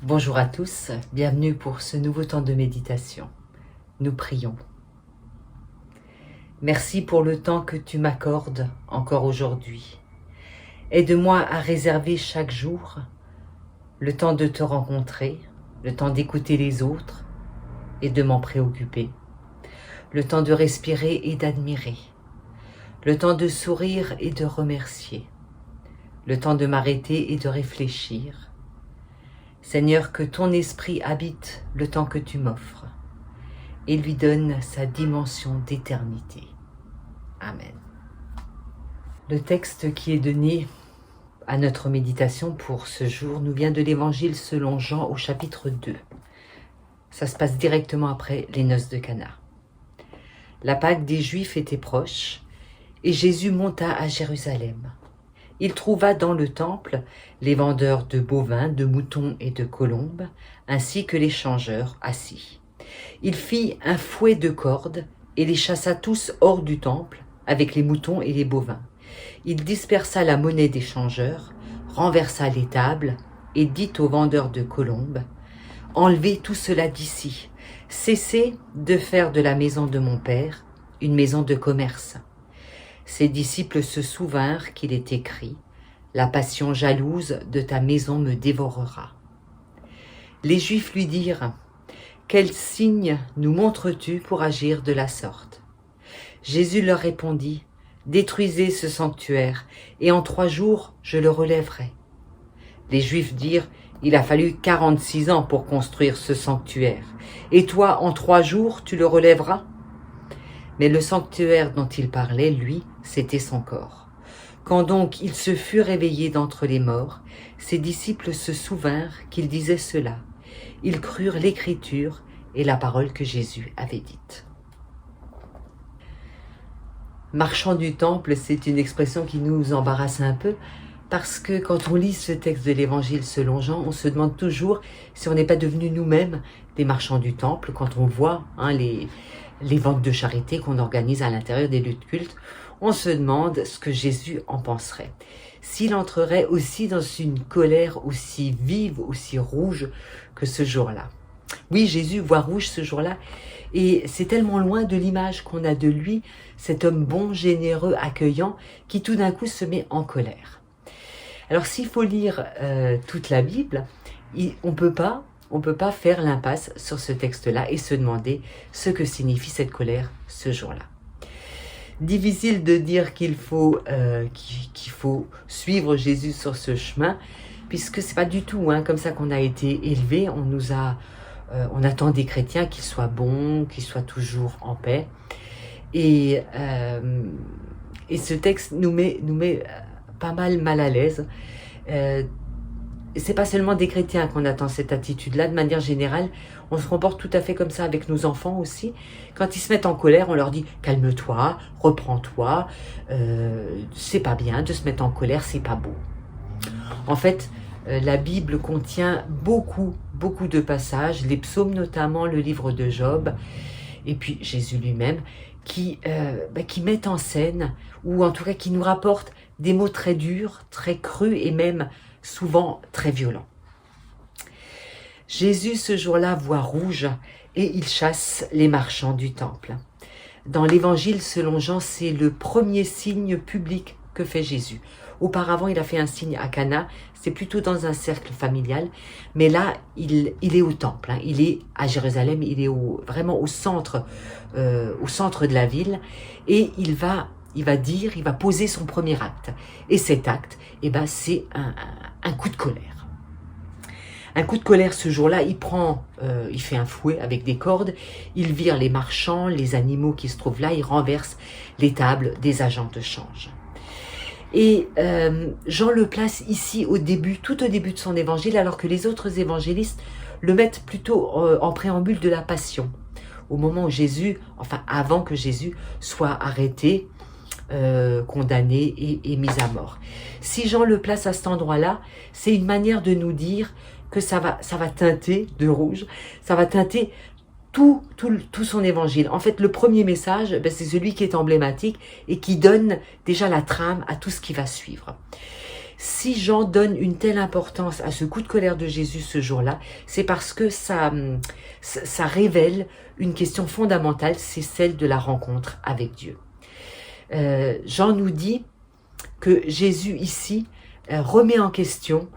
Bonjour à tous, bienvenue pour ce nouveau temps de méditation. Nous prions. Merci pour le temps que tu m'accordes encore aujourd'hui. Aide-moi à réserver chaque jour le temps de te rencontrer, le temps d'écouter les autres et de m'en préoccuper, le temps de respirer et d'admirer, le temps de sourire et de remercier, le temps de m'arrêter et de réfléchir. Seigneur, que ton esprit habite le temps que tu m'offres et lui donne sa dimension d'éternité. Amen. Le texte qui est donné à notre méditation pour ce jour nous vient de l'Évangile selon Jean au chapitre 2. Ça se passe directement après les noces de Cana. La Pâque des Juifs était proche et Jésus monta à Jérusalem. Il trouva dans le temple les vendeurs de bovins, de moutons et de colombes, ainsi que les changeurs assis. Il fit un fouet de cordes et les chassa tous hors du temple avec les moutons et les bovins. Il dispersa la monnaie des changeurs, renversa les tables et dit aux vendeurs de colombes : « Enlevez tout cela d'ici, cessez de faire de la maison de mon Père une maison de commerce. » Ses disciples se souvinrent qu'il est écrit : « La passion jalouse de ta maison me dévorera. » Les Juifs lui dirent : « Quel signe nous montres-tu pour agir de la sorte ?» Jésus leur répondit : « Détruisez ce sanctuaire, et en 3 jours je le relèverai. » Les Juifs dirent : « Il a fallu 46 ans pour construire ce sanctuaire, et toi, en 3 jours, tu le relèveras ?» Mais le sanctuaire dont il parlait, lui, c'était son corps. Quand donc il se fut réveillé d'entre les morts, ses disciples se souvinrent qu'il disait cela. Ils crurent l'écriture et la parole que Jésus avait dite. Marchand du temple, c'est une expression qui nous embarrasse un peu, parce que quand on lit ce texte de l'Évangile selon Jean, on se demande toujours si on n'est pas devenu nous-mêmes des marchands du temple, quand on voit les ventes de charité qu'on organise à l'intérieur des lieux de culte. On se demande ce que Jésus en penserait. S'il entrerait aussi dans une colère aussi vive, aussi rouge que ce jour-là. Oui, Jésus voit rouge ce jour-là, et c'est tellement loin de l'image qu'on a de lui, cet homme bon, généreux, accueillant, qui tout d'un coup se met en colère. Alors s'il faut lire toute la Bible, on peut pas faire l'impasse sur ce texte-là et se demander ce que signifie cette colère ce jour-là. Difficile de dire qu'il faut suivre Jésus sur ce chemin, puisque c'est pas du tout comme ça qu'on a été élevé. On attend des chrétiens qu'ils soient bons, qu'ils soient toujours en paix. Et ce texte nous met pas mal à l'aise. C'est pas seulement des chrétiens qu'on attend cette attitude-là, de manière générale, on se comporte tout à fait comme ça avec nos enfants aussi. Quand ils se mettent en colère, on leur dit « calme-toi, reprends-toi, c'est pas bien de se mettre en colère, c'est pas beau ». En fait, la Bible contient beaucoup de passages, les psaumes notamment, le livre de Job, et puis Jésus lui-même, qui mettent en scène, ou en tout cas qui nous rapportent des mots très durs, très crus et même souvent très violents. Jésus ce jour-là voit rouge et il chasse les marchands du temple. Dans l'Évangile selon Jean, c'est le premier signe public que fait Jésus. Auparavant, il a fait un signe à Cana, c'est plutôt dans un cercle familial, mais là, il est au temple, il est à Jérusalem, il est vraiment au centre de la ville, et il va poser son premier acte. Et cet acte, c'est un coup de colère. Un coup de colère ce jour-là, il fait un fouet avec des cordes, il vire les marchands, les animaux qui se trouvent là, il renverse les tables des agents de change. Et Jean le place ici tout au début de son évangile, alors que les autres évangélistes le mettent plutôt en préambule de la Passion, au moment où avant que Jésus soit arrêté, condamné et mis à mort. Si Jean le place à cet endroit-là, c'est une manière de nous dire que ça va teinter de rouge, ça va teinter tout son évangile. En fait, le premier message, c'est celui qui est emblématique et qui donne déjà la trame à tout ce qui va suivre. si Jean donne une telle importance à ce coup de colère de Jésus ce jour-là, c'est parce que ça révèle une question fondamentale, c'est celle de la rencontre avec Dieu. Jean nous dit que Jésus ici remet en question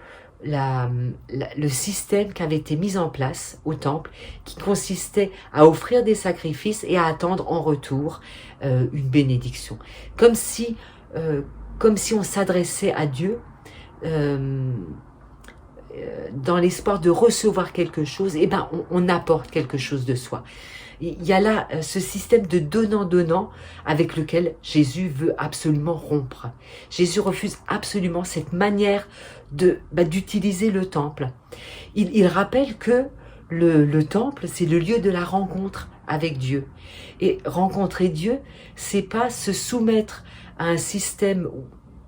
le système qui avait été mis en place au temple, qui consistait à offrir des sacrifices et à attendre en retour une bénédiction. Comme si on s'adressait à Dieu dans l'espoir de recevoir quelque chose, et ben on apporte quelque chose de soi. Il y a là ce système de donnant-donnant avec lequel Jésus veut absolument rompre. Jésus refuse absolument cette manière d'utiliser le temple. Il rappelle que le temple, c'est le lieu de la rencontre avec Dieu. Et rencontrer Dieu, c'est pas se soumettre à un système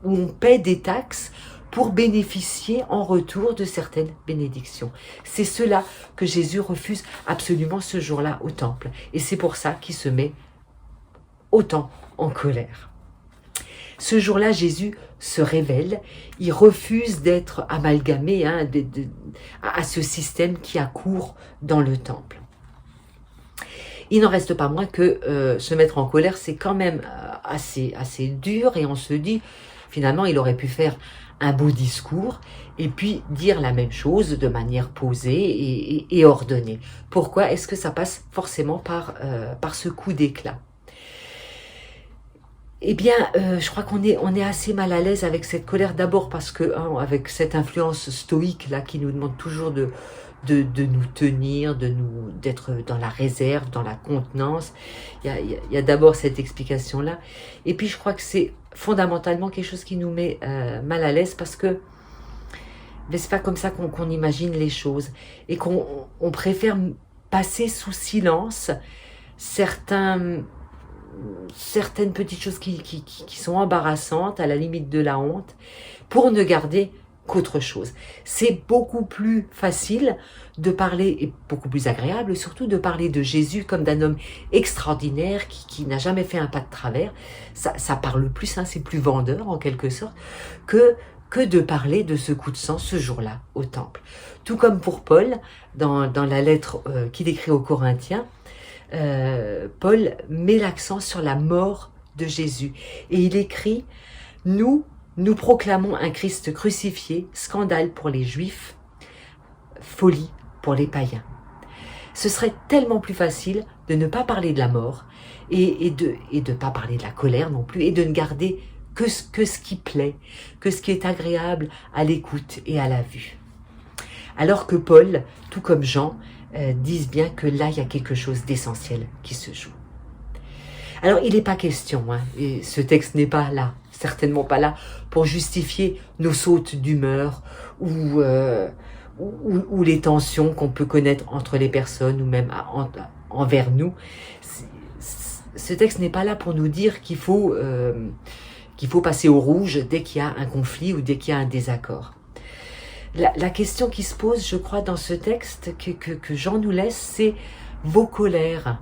où on paie des taxes pour bénéficier en retour de certaines bénédictions. C'est cela que Jésus refuse absolument ce jour-là au temple. Et c'est pour ça qu'il se met autant en colère. Ce jour-là, Jésus se révèle, il refuse d'être amalgamé à ce système qui a cours dans le temple. Il n'en reste pas moins que se mettre en colère, c'est quand même assez dur, et on se dit, finalement, il aurait pu faire un beau discours et puis dire la même chose de manière posée et ordonnée. Pourquoi est-ce que ça passe forcément par ce coup d'éclat ? Eh bien, je crois qu'on est assez mal à l'aise avec cette colère, d'abord parce que, avec cette influence stoïque là qui nous demande toujours de nous tenir, d'être dans la réserve, dans la contenance. Il y a d'abord cette explication-là. Et puis je crois que c'est fondamentalement quelque chose qui nous met mal à l'aise, parce que c'est pas comme ça qu'on imagine les choses, et qu'on préfère passer sous silence certaines petites choses qui sont embarrassantes, à la limite de la honte, pour ne garder qu'autre chose. C'est beaucoup plus facile de parler, et beaucoup plus agréable surtout, de parler de Jésus comme d'un homme extraordinaire qui n'a jamais fait un pas de travers. Ça parle plus, c'est plus vendeur en quelque sorte, que de parler de ce coup de sang ce jour-là au temple. Tout comme pour Paul, dans la lettre qu'il écrit aux Corinthiens, Paul met l'accent sur la mort de Jésus. Et il écrit « Nous proclamons un Christ crucifié, scandale pour les Juifs, folie pour les païens. » Ce serait tellement plus facile de ne pas parler de la mort et de pas parler de la colère non plus, et de ne garder que ce qui plaît, que ce qui est agréable à l'écoute et à la vue. Alors que Paul, tout comme Jean, disent bien que là, il y a quelque chose d'essentiel qui se joue. Alors, il n'est pas question, et ce texte n'est pas là, certainement pas là, pour justifier nos sautes d'humeur ou les tensions qu'on peut connaître entre les personnes ou même envers nous. Ce texte n'est pas là pour nous dire qu'il faut passer au rouge dès qu'il y a un conflit ou dès qu'il y a un désaccord. La question qui se pose, je crois, dans ce texte que Jean nous laisse, c'est vos colères.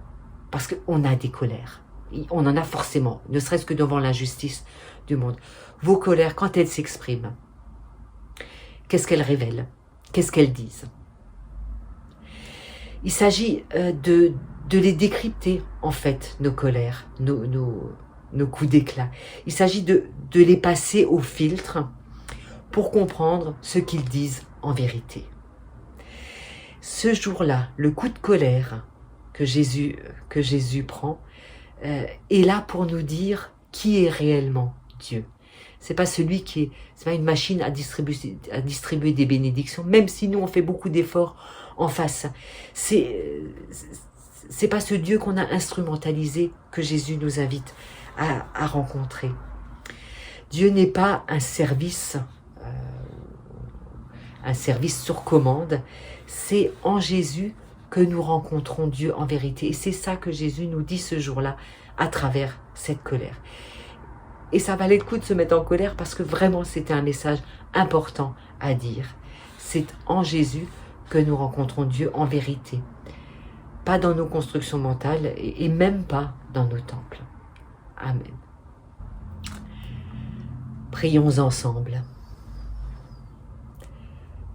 Parce qu'on a des colères. On en a forcément, ne serait-ce que devant l'injustice du monde. Vos colères, quand elles s'expriment, qu'est-ce qu'elles révèlent? Qu'est-ce qu'elles disent? Il s'agit de les décrypter, en fait, nos colères, nos coups d'éclat. Il s'agit de les passer au filtre pour comprendre ce qu'ils disent en vérité. Ce jour-là, le coup de colère que Jésus prend est là pour nous dire qui est réellement Dieu. C'est pas celui c'est pas une machine à distribuer des bénédictions, même si nous on fait beaucoup d'efforts en face. C'est pas ce Dieu qu'on a instrumentalisé que Jésus nous invite à rencontrer. Dieu n'est pas un service sur commande. C'est en Jésus que nous rencontrons Dieu en vérité. Et c'est ça que Jésus nous dit ce jour-là à travers cette colère. Et ça valait le coup de se mettre en colère parce que vraiment c'était un message important à dire. C'est en Jésus que nous rencontrons Dieu en vérité. Pas dans nos constructions mentales et même pas dans nos temples. Amen. Prions ensemble.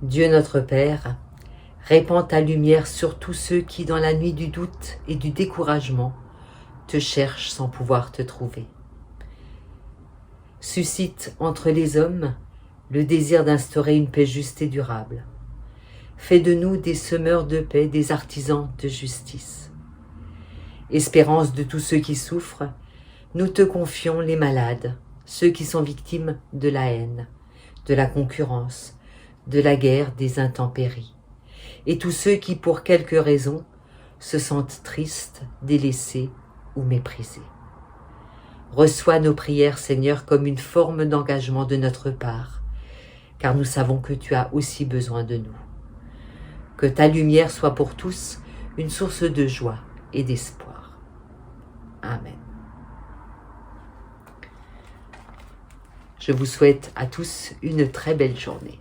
Dieu notre Père, répands ta lumière sur tous ceux qui, dans la nuit du doute et du découragement, te cherchent sans pouvoir te trouver. Suscite entre les hommes le désir d'instaurer une paix juste et durable. Fais de nous des semeurs de paix, des artisans de justice. Espérance de tous ceux qui souffrent, nous te confions les malades, ceux qui sont victimes de la haine, de la concurrence, de la guerre, des intempéries, et tous ceux qui, pour quelque raison, se sentent tristes, délaissés ou méprisés. Reçois nos prières, Seigneur, comme une forme d'engagement de notre part, car nous savons que tu as aussi besoin de nous. Que ta lumière soit pour tous une source de joie et d'espoir. Amen. Je vous souhaite à tous une très belle journée.